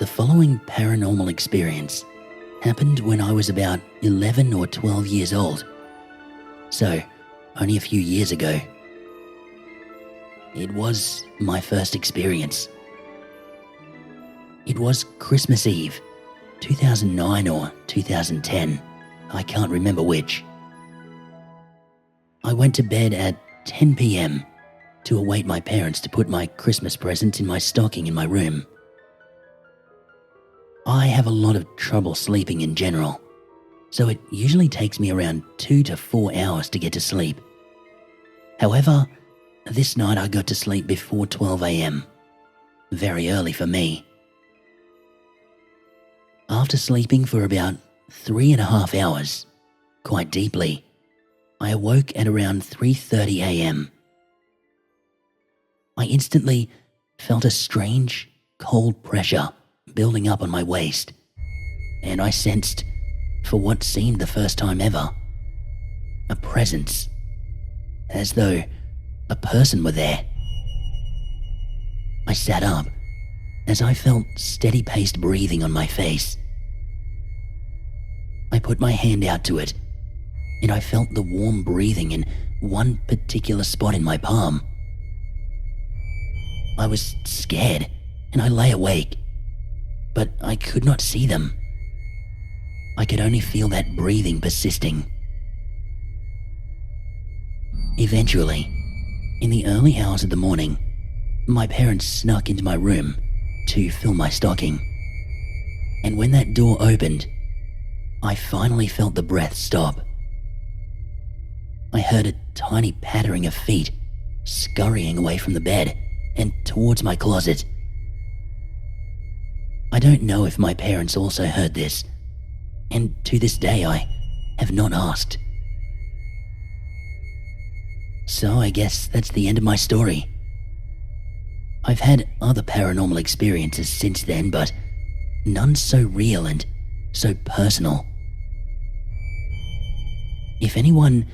The following paranormal experience happened when I was about 11 or 12 years old. So, only a few years ago. It was my first experience. It was Christmas Eve, 2009 or 2010, I can't remember which. I went to bed at 10 p.m. to await my parents to put my Christmas presents in my stocking in my room. I have a lot of trouble sleeping in general, so it usually takes me around 2 to 4 hours to get to sleep. However, this night I got to sleep before 12 a.m. Very early for me. After sleeping for about 3.5 hours, quite deeply, I awoke at around 3:30 a.m. I instantly felt a strange, cold pressure building up on my waist, and I sensed, for what seemed the first time ever, a presence, as though a person were there. I sat up as I felt steady-paced breathing on my face. I put my hand out to it, and I felt the warm breathing in one particular spot in my palm. I was scared, and I lay awake, but I could not see them. I could only feel that breathing persisting. Eventually, in the early hours of the morning, my parents snuck into my room to fill my stocking. And when that door opened, I finally felt the breath stop. I heard a tiny pattering of feet scurrying away from the bed and towards my closet. I don't know if my parents also heard this, and to this day I have not asked. So I guess that's the end of my story. I've had other paranormal experiences since then, but none so real and so personal. If anyone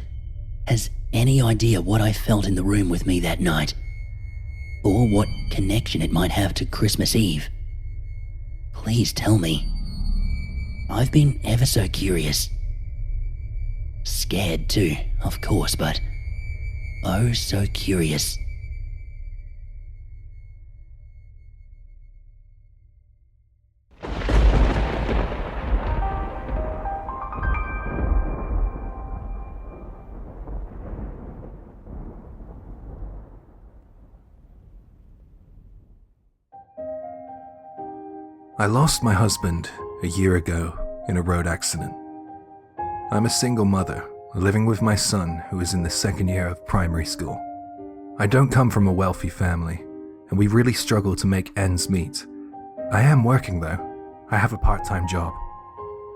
has any idea what I felt in the room with me that night, or what connection it might have to Christmas Eve, please tell me. I've been ever so curious. Scared too, of course, but oh so curious. I lost my husband a year ago in a road accident. I'm a single mother, living with my son who is in the second year of primary school. I don't come from a wealthy family, and we really struggle to make ends meet. I am working though. I have a part-time job.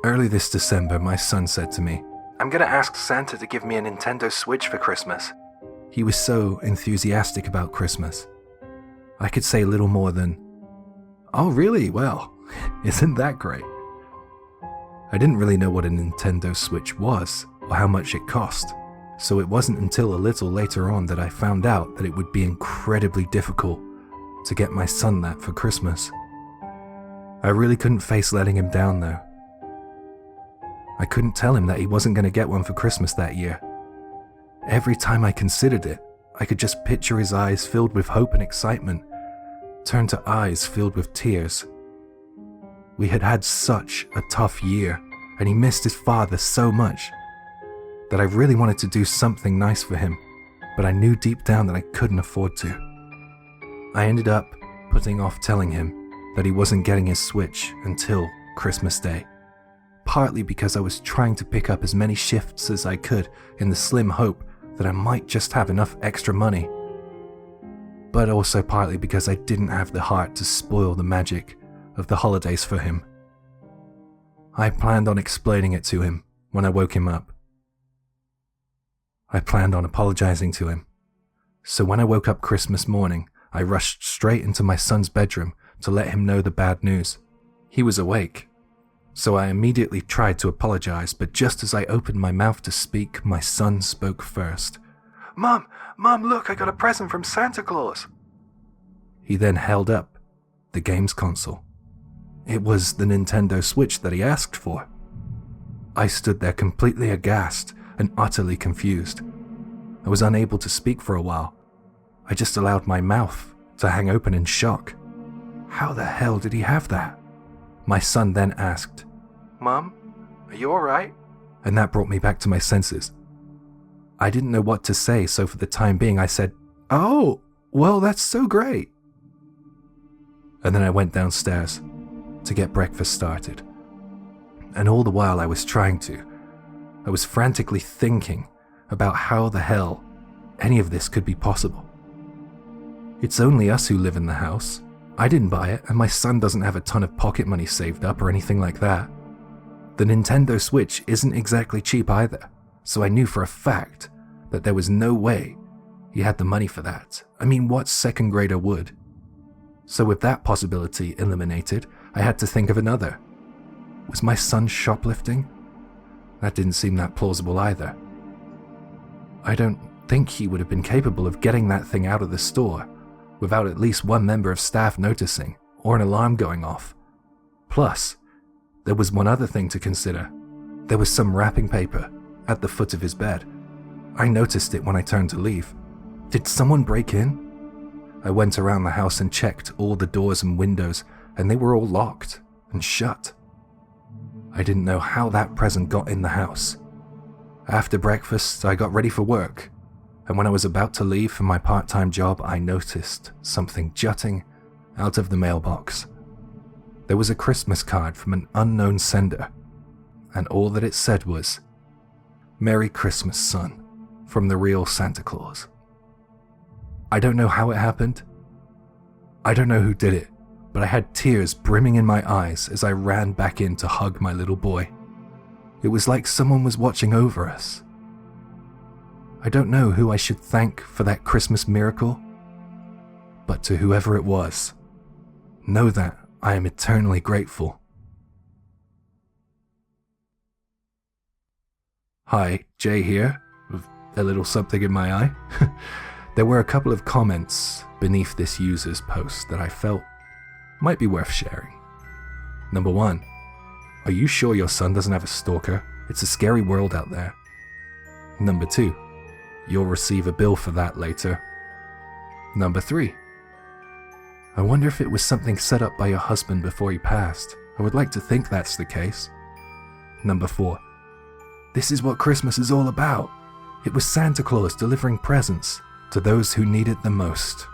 Early this December, my son said to me, "I'm gonna ask Santa to give me a Nintendo Switch for Christmas." He was so enthusiastic about Christmas. I could say little more than, "Oh really? Well, isn't that great?" I didn't really know what a Nintendo Switch was or how much it cost, so it wasn't until a little later on that I found out that it would be incredibly difficult to get my son that for Christmas. I really couldn't face letting him down though. I couldn't tell him that he wasn't going to get one for Christmas that year. Every time I considered it, I could just picture his eyes filled with hope and excitement turn to eyes filled with tears. We had had such a tough year, and he missed his father so much that I really wanted to do something nice for him, but I knew deep down that I couldn't afford to. I ended up putting off telling him that he wasn't getting his Switch until Christmas Day, partly because I was trying to pick up as many shifts as I could in the slim hope that I might just have enough extra money, but also partly because I didn't have the heart to spoil the magic of the holidays for him. I planned on explaining it to him when I woke him up. I planned on apologizing to him. So when I woke up Christmas morning, I rushed straight into my son's bedroom to let him know the bad news. He was awake, so I immediately tried to apologize, but just as I opened my mouth to speak, my son spoke first. Mom, look, I got a present from Santa Claus." He then held up the games console. It was the Nintendo Switch that he asked for. I stood there completely aghast and utterly confused. I was unable to speak for a while. I just allowed my mouth to hang open in shock. How the hell did he have that? My son then asked, "Mom, are you alright?" And that brought me back to my senses. I didn't know what to say, so for the time being I said, "Oh, well, that's so great." And then I went downstairs to get breakfast started. And all the while I was frantically thinking about how the hell any of this could be possible. It's only us who live in the house. I didn't buy it, and my son doesn't have a ton of pocket money saved up or anything like that. The Nintendo Switch isn't exactly cheap either, so I knew for a fact that there was no way he had the money for that. I mean, what second grader would? So with that possibility eliminated, I had to think of another. Was my son shoplifting? That didn't seem that plausible either. I don't think he would have been capable of getting that thing out of the store without at least one member of staff noticing or an alarm going off. Plus, there was one other thing to consider. There was some wrapping paper at the foot of his bed. I noticed it when I turned to leave. Did someone break in? I went around the house and checked all the doors and windows, and they were all locked and shut. I didn't know how that present got in the house. After breakfast, I got ready for work, and when I was about to leave for my part-time job, I noticed something jutting out of the mailbox. There was a Christmas card from an unknown sender, and all that it said was, "Merry Christmas, son, from the real Santa Claus." I don't know how it happened. I don't know who did it, but I had tears brimming in my eyes as I ran back in to hug my little boy. It was like someone was watching over us. I don't know who I should thank for that Christmas miracle, but to whoever it was, know that I am eternally grateful. Hi, Jay here, with a little something in my eye. There were a couple of comments beneath this user's post that I felt might be worth sharing. Number 1, are you sure your son doesn't have a stalker? It's a scary world out there. Number 2, you'll receive a bill for that later. Number 3, I wonder if it was something set up by your husband before he passed. I would like to think that's the case. Number 4, this is what Christmas is all about. It was Santa Claus delivering presents to those who need it the most.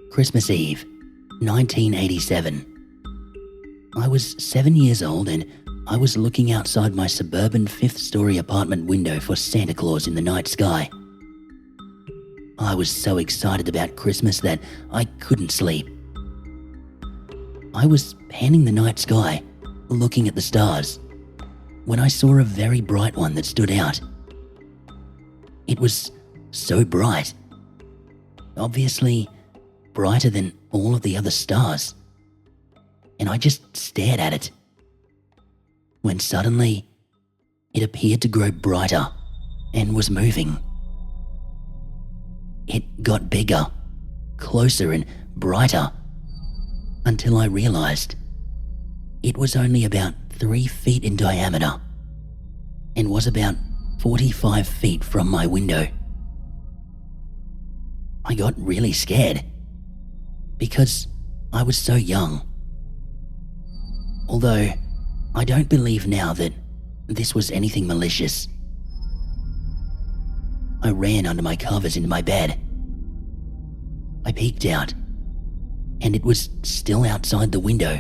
Christmas Eve, 1987. I was 7 years old and I was looking outside my suburban 5th-story apartment window for Santa Claus in the night sky. I was so excited about Christmas that I couldn't sleep. I was panning the night sky, looking at the stars, when I saw a very bright one that stood out. It was so bright, obviously brighter than all of the other stars, and I just stared at it, when suddenly it appeared to grow brighter and was moving. It got bigger, closer and brighter, until I realized it was only about 3 feet in diameter and was about 45 feet from my window. I got really scared because I was so young. Although I don't believe now that this was anything malicious. I ran under my covers into my bed. I peeked out, and it was still outside the window,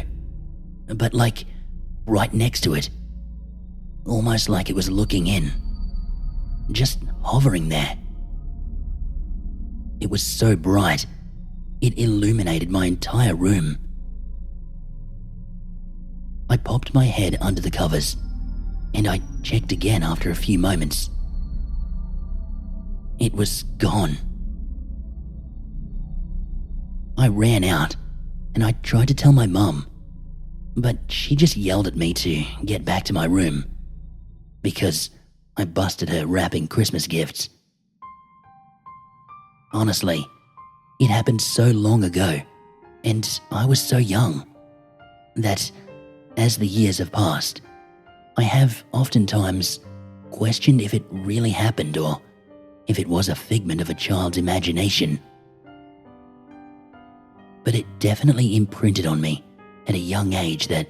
but like right next to it, almost like it was looking in, just hovering there. It was so bright, it illuminated my entire room. I popped my head under the covers, and I checked again after a few moments, it was gone. I ran out and I tried to tell my mum, but she just yelled at me to get back to my room because I busted her wrapping Christmas gifts. Honestly, it happened so long ago and I was so young that as the years have passed, I have oftentimes questioned if it really happened or if it was a figment of a child's imagination. But it definitely imprinted on me at a young age that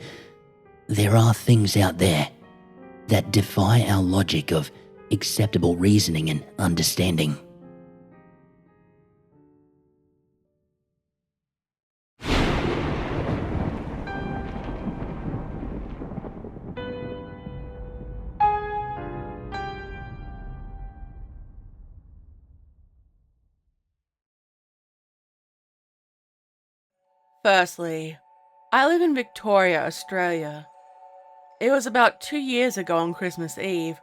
there are things out there that defy our logic of acceptable reasoning and understanding. Firstly, I live in Victoria, Australia. It was about 2 years ago on Christmas Eve,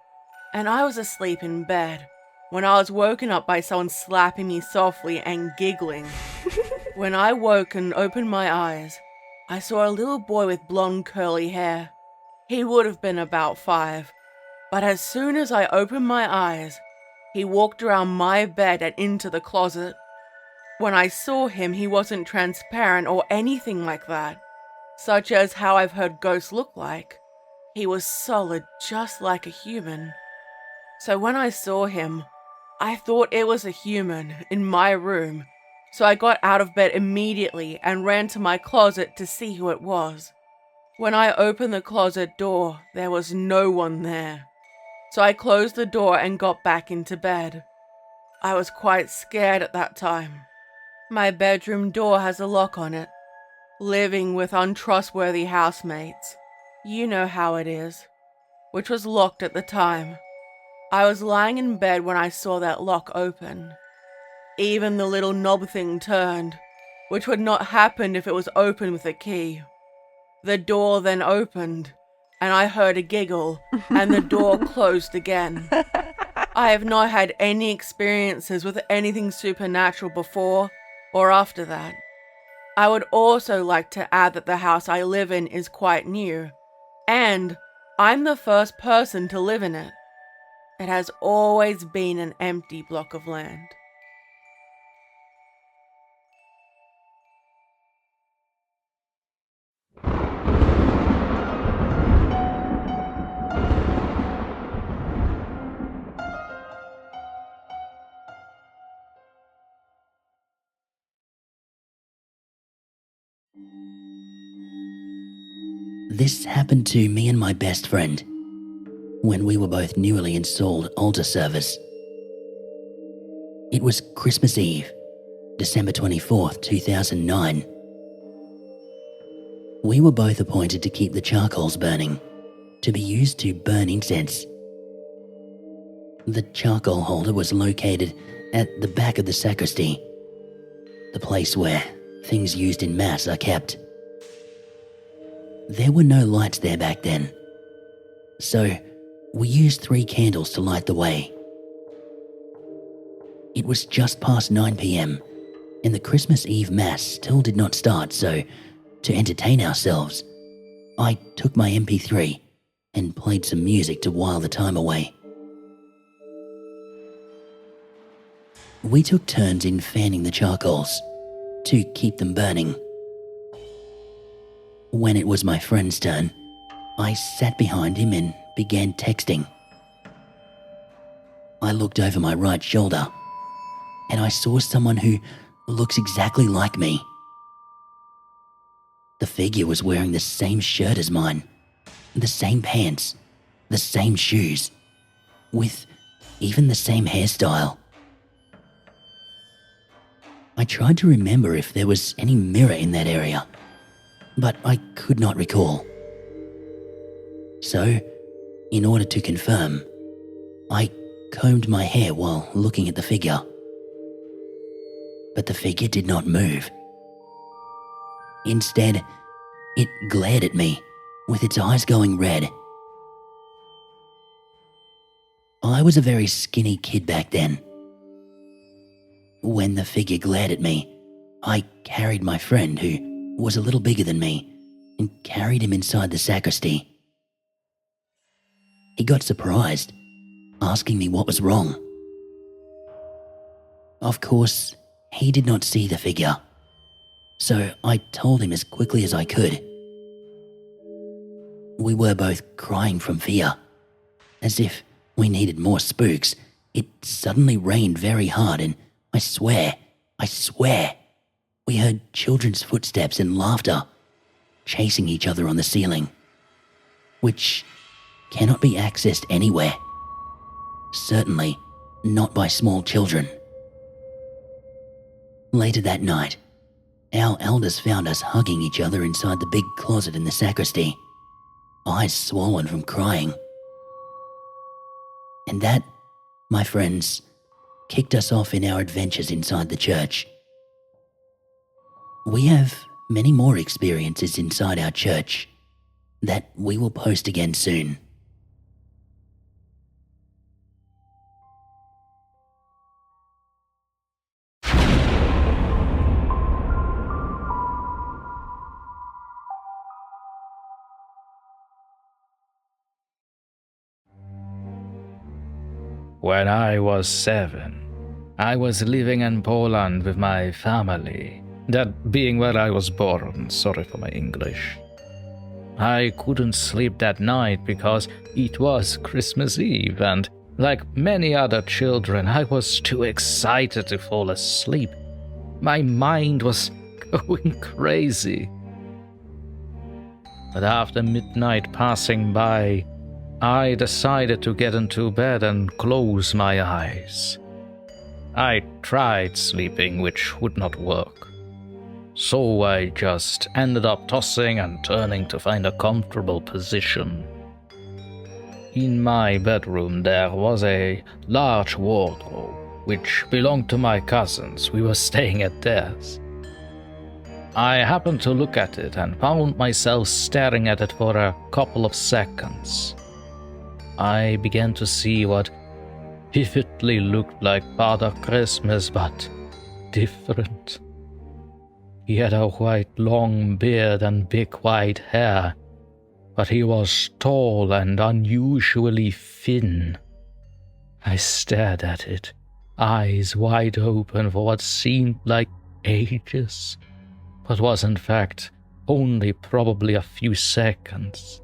and I was asleep in bed when I was woken up by someone slapping me softly and giggling. When I woke and opened my eyes, I saw a little boy with blonde curly hair. He would have been about 5, but as soon as I opened my eyes, he walked around my bed and into the closet. When I saw him, he wasn't transparent or anything like that, such as how I've heard ghosts look like. He was solid, just like a human. So when I saw him, I thought it was a human in my room, so I got out of bed immediately and ran to my closet to see who it was. When I opened the closet door, there was no one there, so I closed the door and got back into bed. I was quite scared at that time. My bedroom door has a lock on it. Living with untrustworthy housemates, you know how it is, which was locked at the time. I was lying in bed when I saw that lock open. Even the little knob thing turned, which would not happen if it was open with a key. The door then opened, and I heard a giggle, and the door closed again. I have not had any experiences with anything supernatural before or after that. I would also like to add that the house I live in is quite new, and I'm the first person to live in it. It has always been an empty block of land. This happened to me and my best friend when we were both newly installed altar servers. It was Christmas Eve, December 24th, 2009. We were both appointed to keep the charcoals burning, to be used to burn incense. The charcoal holder was located at the back of the sacristy, the place where things used in Mass are kept. There were no lights there back then, so we used 3 candles to light the way. It was just past 9 p.m, and the Christmas Eve Mass still did not start, so to entertain ourselves, I took my MP3 and played some music to while the time away. We took turns in fanning the charcoals to keep them burning. When it was my friend's turn, I sat behind him and began texting. I looked over my right shoulder and I saw someone who looks exactly like me. The figure was wearing the same shirt as mine, the same pants, the same shoes, with even the same hairstyle. I tried to remember if there was any mirror in that area, but I could not recall. So, in order to confirm, I combed my hair while looking at the figure. But the figure did not move. Instead, it glared at me with its eyes going red. I was a very skinny kid back then, When the figure glared at me, I carried my friend, who was a little bigger than me, and carried him inside the sacristy. He got surprised, asking me what was wrong. Of course, he did not see the figure, so I told him as quickly as I could. We were both crying from fear. As if we needed more spooks, it suddenly rained very hard, and I swear, we heard children's footsteps and laughter chasing each other on the ceiling, which cannot be accessed anywhere. Certainly not by small children. Later that night, our elders found us hugging each other inside the big closet in the sacristy, eyes swollen from crying. And that, my friends, kicked us off in our adventures inside the church. We have many more experiences inside our church that we will post again soon. When I was 7, I was living in Poland with my family, that being where I was born, sorry for my English. I couldn't sleep that night because it was Christmas Eve, and like many other children, I was too excited to fall asleep. My mind was going crazy. But after midnight passing by, I decided to get into bed and close my eyes. I tried sleeping, which would not work. So I just ended up tossing and turning to find a comfortable position. In my bedroom there was a large wardrobe, which belonged to my cousins. We were staying at theirs. I happened to look at it and found myself staring at it for a couple of seconds. I began to see what vividly looked like Father Christmas, but different. He had a white long beard and big white hair, but he was tall and unusually thin. I stared at it, eyes wide open for what seemed like ages, but was in fact only probably a few seconds.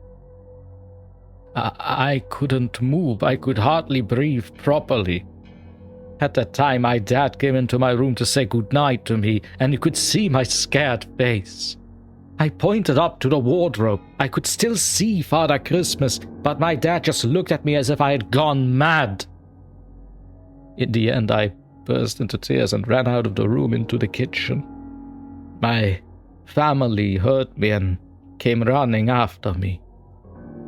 I couldn't move. I could hardly breathe properly. At that time, my dad came into my room to say goodnight to me, and you could see my scared face. I pointed up to the wardrobe. I could still see Father Christmas, but my dad just looked at me as if I had gone mad. In the end, I burst into tears and ran out of the room into the kitchen. My family heard me and came running after me.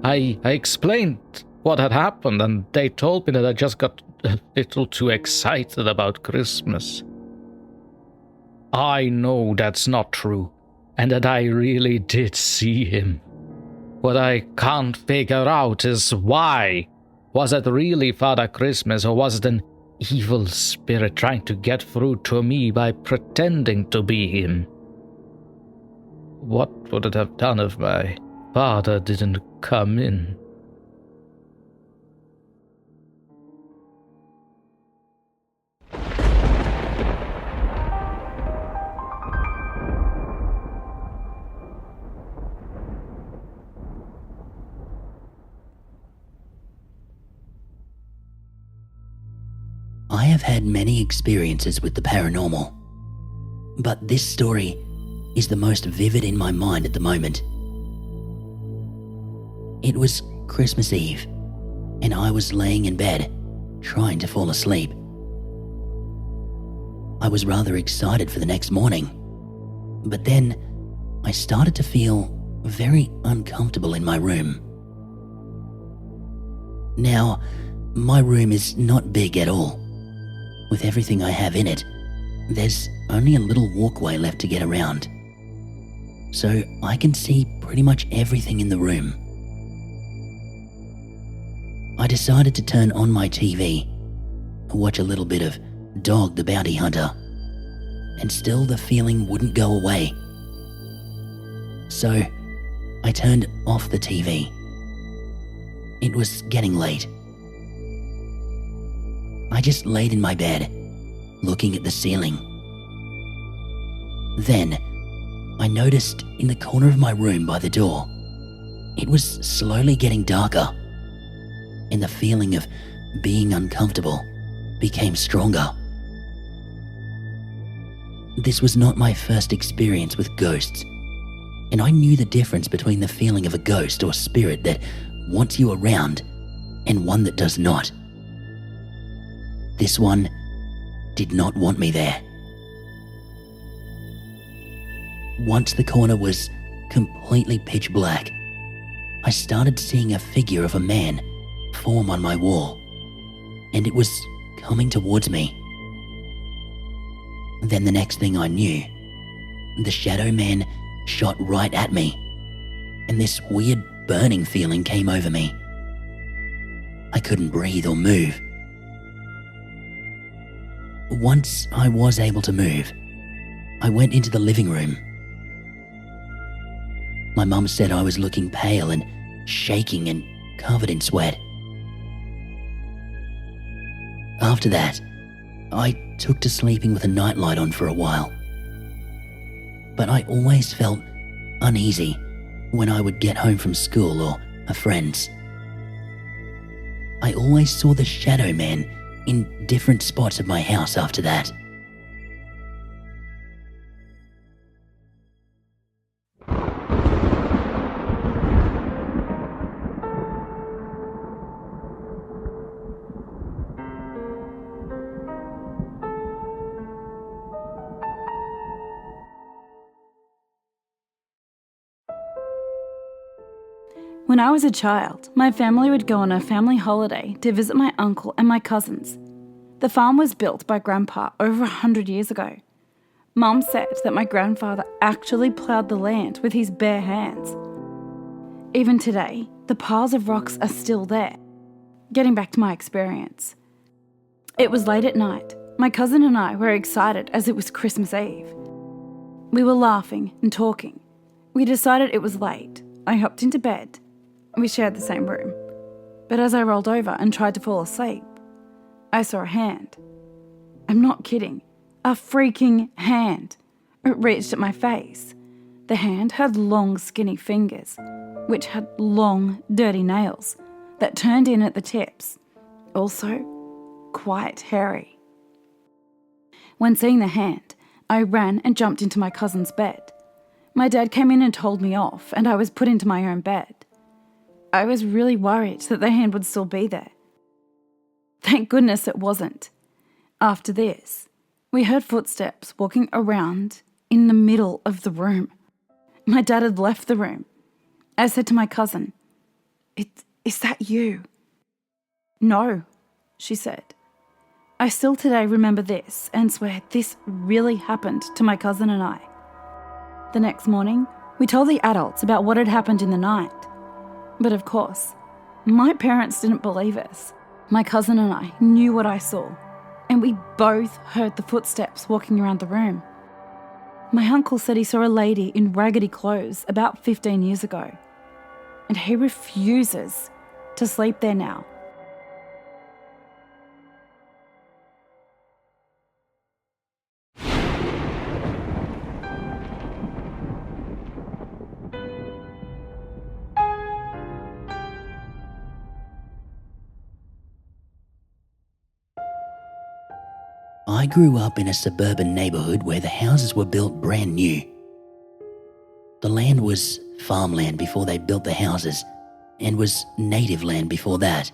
I explained what had happened, and they told me that I just got a little too excited about Christmas. I know that's not true, and that I really did see him. What I can't figure out is why. Was it really Father Christmas, or was it an evil spirit trying to get through to me by pretending to be him? What would it have done if my father didn't come in? I have had many experiences with the paranormal, but this story is the most vivid in my mind at the moment. It was Christmas Eve, and I was laying in bed, trying to fall asleep. I was rather excited for the next morning, but then I started to feel very uncomfortable in my room. Now, my room is not big at all. With everything I have in it, there's only a little walkway left to get around, so I can see pretty much everything in the room. I decided to turn on my TV, watch a little bit of Dog the bounty hunter, and still the feeling wouldn't go away. So I turned off the TV. It was getting late. I just laid in my bed, looking at the ceiling. Then I noticed in the corner of my room by the door, it was slowly getting darker, and the feeling of being uncomfortable became stronger. This was not my first experience with ghosts, and I knew the difference between the feeling of a ghost or spirit that wants you around and one that does not. This one did not want me there. Once the corner was completely pitch black, I started seeing a figure of a man form on my wall, and it was coming towards me. Then the next thing I knew, the shadow man shot right at me, and this weird burning feeling came over me. I couldn't breathe or move. Once I was able to move, I went into the living room. My mum said I was looking pale and shaking and covered in sweat. After that, I took to sleeping with a nightlight on for a while. But I always felt uneasy when I would get home from school or a friend's. I always saw the shadow man in different spots of my house after that. When I was a child, my family would go on a family holiday to visit my uncle and my cousins. The farm was built by Grandpa over 100 years ago. Mum said that my grandfather actually ploughed the land with his bare hands. Even today, the piles of rocks are still there. Getting back to my experience. It was late at night. My cousin and I were excited as it was Christmas Eve. We were laughing and talking. We decided it was late. I hopped into bed. We shared the same room. But as I rolled over and tried to fall asleep, I saw a hand. I'm not kidding. A freaking hand. It reached at my face. The hand had long, skinny fingers, which had long, dirty nails that turned in at the tips. Also, quite hairy. When seeing the hand, I ran and jumped into my cousin's bed. My dad came in and told me off, and I was put into my own bed. I was really worried that the hand would still be there. Thank goodness it wasn't. After this, we heard footsteps walking around in the middle of the room. My dad had left the room. I said to my cousin, Is that you? No, she said. I still today remember this and swear this really happened to my cousin and I. The next morning, we told the adults about what had happened in the night. But of course, my parents didn't believe us. My cousin and I knew what I saw, and we both heard the footsteps walking around the room. My uncle said he saw a lady in raggedy clothes about 15 years ago, and he refuses to sleep there now. I grew up in a suburban neighborhood where the houses were built brand new. The land was farmland before they built the houses and was native land before that.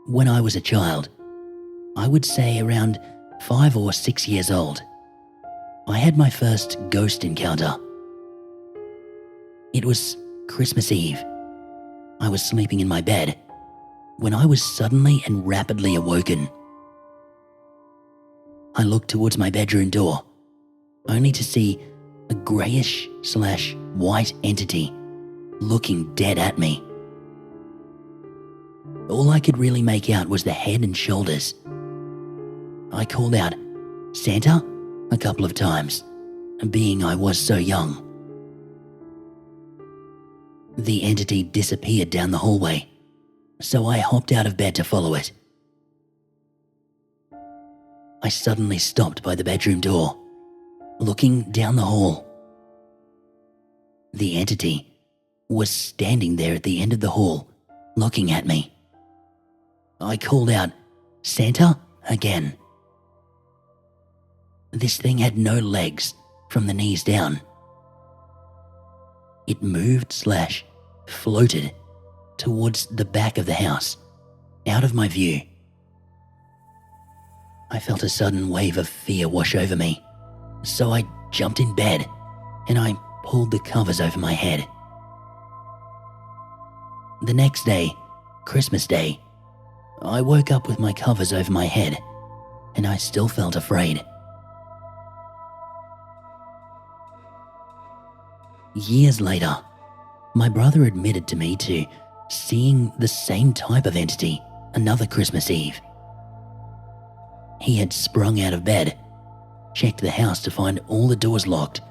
When I was a child, I would say around 5 or 6 years old, I had my first ghost encounter. It was Christmas Eve. I was sleeping in my bed when I was suddenly and rapidly awoken. I looked towards my bedroom door, only to see a greyish/white entity looking dead at me. All I could really make out was the head and shoulders, I called out, "Santa?" a couple of times, being I was so young. The entity disappeared down the hallway, so I hopped out of bed to follow it. I suddenly stopped by the bedroom door, looking down the hall. The entity was standing there at the end of the hall, looking at me. I called out, "Santa?" again. This thing had no legs from the knees down. It moved/floated towards the back of the house, out of my view. I felt a sudden wave of fear wash over me, so I jumped in bed and I pulled the covers over my head. The next day, Christmas Day, I woke up with my covers over my head and I still felt afraid. Years later, my brother admitted to me to seeing the same type of entity another Christmas Eve. He had sprung out of bed, checked the house to find all the doors locked,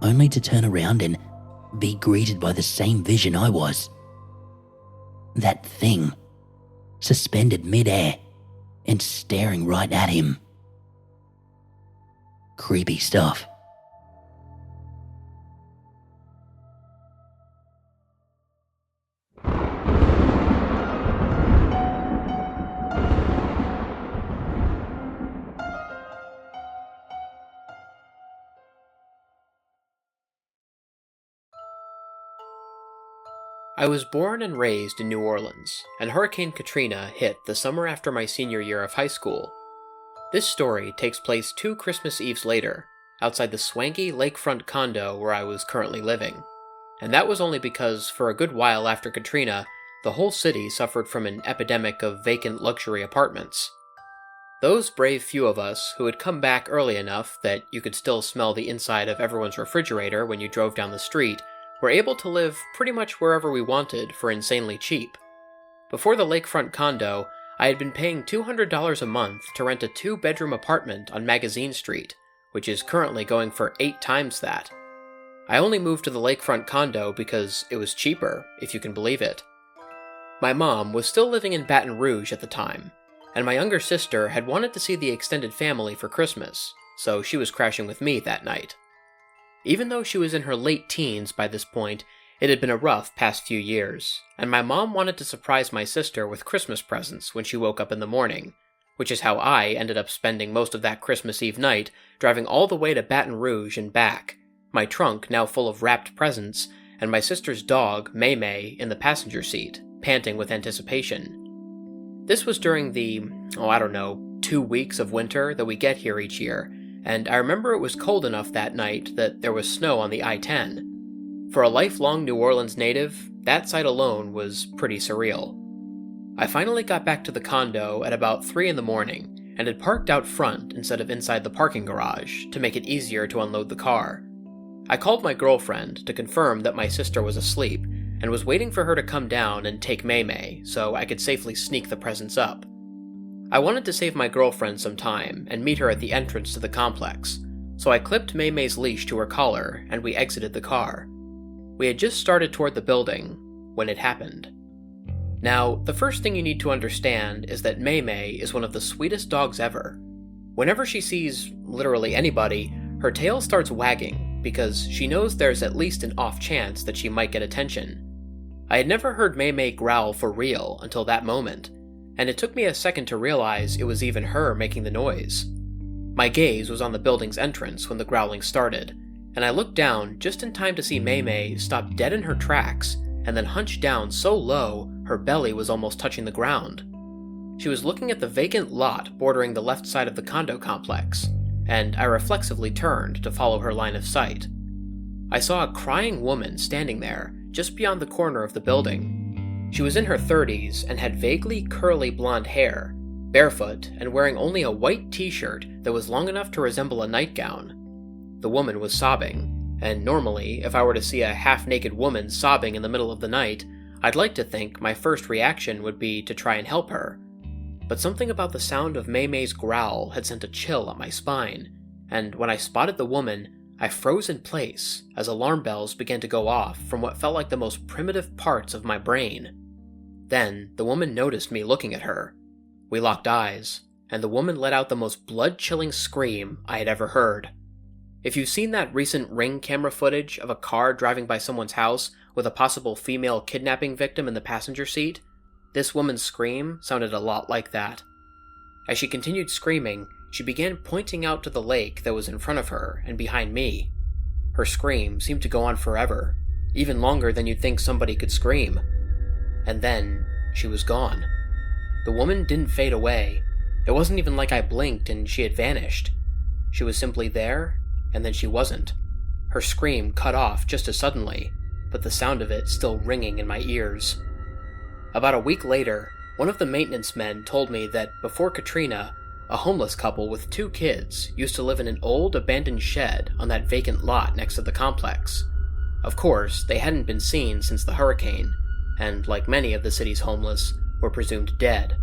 only to turn around and be greeted by the same vision I was. That thing, suspended mid-air and staring right at him. Creepy stuff. I was born and raised in New Orleans, and Hurricane Katrina hit the summer after my senior year of high school. This story takes place 2 Christmas Eves later, outside the swanky lakefront condo where I was currently living. And that was only because, for a good while after Katrina, the whole city suffered from an epidemic of vacant luxury apartments. Those brave few of us who had come back early enough that you could still smell the inside of everyone's refrigerator when you drove down the street were able to live pretty much wherever we wanted for insanely cheap. Before the lakefront condo, I had been paying $200 a month to rent a 2-bedroom apartment on Magazine Street, which is currently going for 8 times that. I only moved to the lakefront condo because it was cheaper, if you can believe it. My mom was still living in Baton Rouge at the time, and my younger sister had wanted to see the extended family for Christmas, so she was crashing with me that night. Even though she was in her late teens by this point, it had been a rough past few years, and my mom wanted to surprise my sister with Christmas presents when she woke up in the morning, which is how I ended up spending most of that Christmas Eve night driving all the way to Baton Rouge and back, my trunk now full of wrapped presents, and my sister's dog, May May, in the passenger seat, panting with anticipation. This was during the, 2 weeks of winter that we get here each year, and I remember it was cold enough that night that there was snow on the I-10. For a lifelong New Orleans native, that sight alone was pretty surreal. I finally got back to the condo at about 3 in the morning, and had parked out front instead of inside the parking garage to make it easier to unload the car. I called my girlfriend to confirm that my sister was asleep, and was waiting for her to come down and take May May so I could safely sneak the presents up. I wanted to save my girlfriend some time and meet her at the entrance to the complex, so I clipped May May's leash to her collar and we exited the car. We had just started toward the building when it happened. Now, the first thing you need to understand is that May May is one of the sweetest dogs ever. Whenever she sees literally anybody, her tail starts wagging because she knows there's at least an off chance that she might get attention. I had never heard May May growl for real until that moment, and it took me a second to realize it was even her making the noise. My gaze was on the building's entrance when the growling started, and I looked down just in time to see May May stop dead in her tracks and then hunch down so low her belly was almost touching the ground. She was looking at the vacant lot bordering the left side of the condo complex, and I reflexively turned to follow her line of sight. I saw a crying woman standing there just beyond the corner of the building. She was in her 30s and had vaguely curly blonde hair, barefoot and wearing only a white t-shirt that was long enough to resemble a nightgown. The woman was sobbing, and normally, if I were to see a half-naked woman sobbing in the middle of the night, I'd like to think my first reaction would be to try and help her. but something about the sound of Mei Mei's growl had sent a chill up my spine, and when I spotted the woman, I froze in place as alarm bells began to go off from what felt like the most primitive parts of my brain. Then, the woman noticed me looking at her. We locked eyes, and the woman let out the most blood-chilling scream I had ever heard. If you've seen that recent Ring camera footage of a car driving by someone's house with a possible female kidnapping victim in the passenger seat, this woman's scream sounded a lot like that. As she continued screaming, she began pointing out to the lake that was in front of her and behind me. Her scream seemed to go on forever, even longer than you'd think somebody could scream. And then, she was gone. The woman didn't fade away. It wasn't even like I blinked and she had vanished. She was simply there, and then she wasn't. Her scream cut off just as suddenly, but the sound of it still ringing in my ears. About a week later, one of the maintenance men told me that before Katrina, a homeless couple with 2 kids used to live in an old abandoned shed on that vacant lot next to the complex. Of course, they hadn't been seen since the hurricane, and like many of the city's homeless, were presumed dead.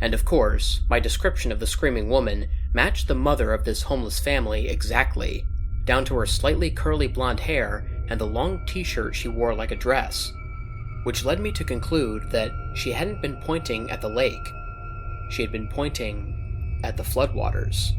And of course, my description of the screaming woman matched the mother of this homeless family exactly, down to her slightly curly blonde hair and the long t-shirt she wore like a dress, which led me to conclude that she hadn't been pointing at the lake. She had been pointing at the floodwaters.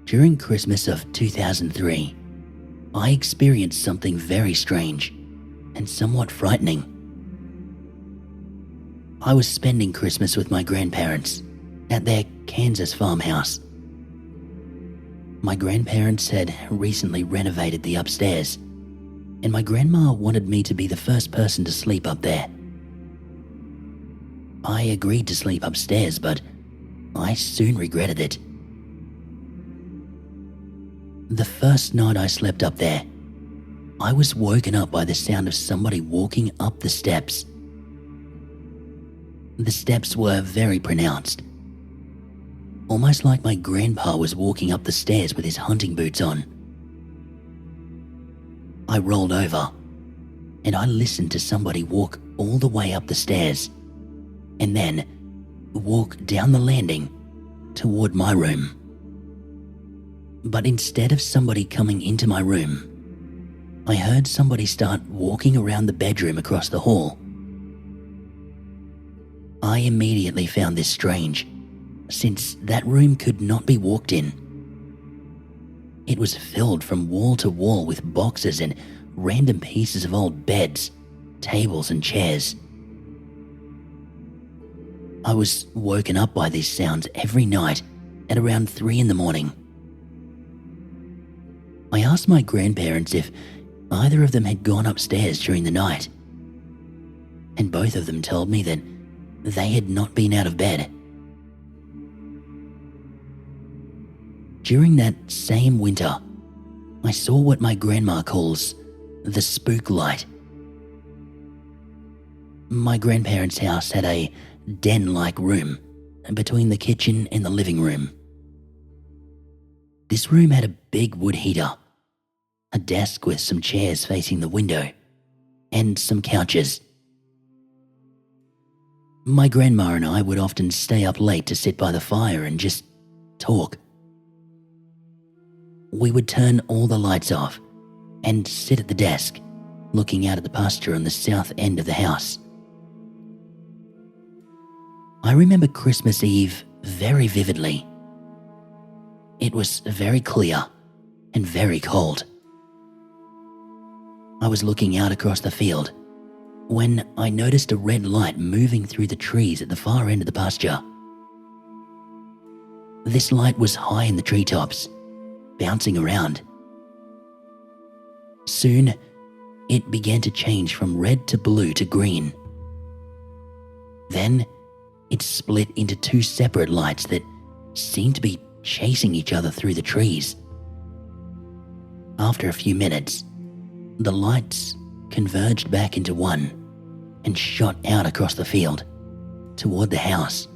During Christmas of 2003, I experienced something very strange and somewhat frightening. I was spending Christmas with my grandparents at their Kansas farmhouse. My grandparents had recently renovated the upstairs, and my grandma wanted me to be the first person to sleep up there. I agreed to sleep upstairs, but I soon regretted it. The first night I slept up there, I was woken up by the sound of somebody walking up the steps. The steps were very pronounced, almost like my grandpa was walking up the stairs with his hunting boots on. I rolled over, and I listened to somebody walk all the way up the stairs, and then walk down the landing toward my room. But instead of somebody coming into my room, I heard somebody start walking around the bedroom across the hall. I immediately found this strange, since that room could not be walked in. It was filled from wall to wall with boxes and random pieces of old beds, tables and chairs. I was woken up by these sounds every night at around 3 a.m. I asked my grandparents if either of them had gone upstairs during the night, and both of them told me that they had not been out of bed. During that same winter, I saw what my grandma calls the spook light. My grandparents' house had a den-like room between the kitchen and the living room. This room had a big wood heater, a desk with some chairs facing the window, and some couches. My grandma and I would often stay up late to sit by the fire and just talk. We would turn all the lights off and sit at the desk, looking out at the pasture on the south end of the house. I remember Christmas Eve very vividly. It was very clear and very cold. I was looking out across the field when I noticed a red light moving through the trees at the far end of the pasture. This light was high in the treetops, bouncing around. Soon, it began to change from red to blue to green. Then, it split into 2 separate lights that seemed to be chasing each other through the trees. After a few minutes, the lights converged back into one and shot out across the field. toward the house.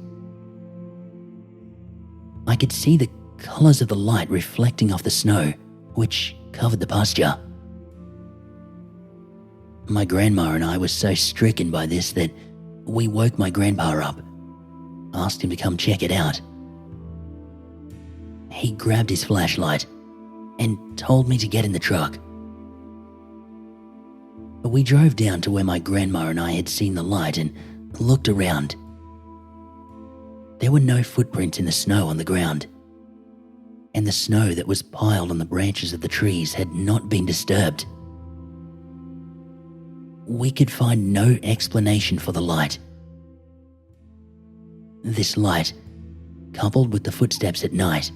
I could see the colours of the light reflecting off the snow, which covered the pasture. My grandma and I were so stricken by this that we woke my grandpa up, asked him to come check it out. He grabbed his flashlight and told me to get in the truck. We drove down to where my grandma and I had seen the light and looked around. There were no footprints in the snow on the ground, and the snow that was piled on the branches of the trees had not been disturbed. We could find no explanation for the light. This light, coupled with the footsteps at night,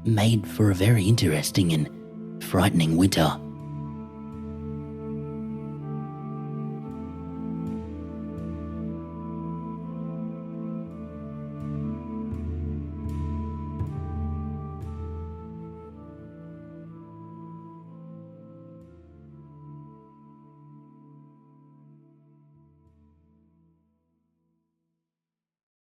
made for a very interesting and frightening winter.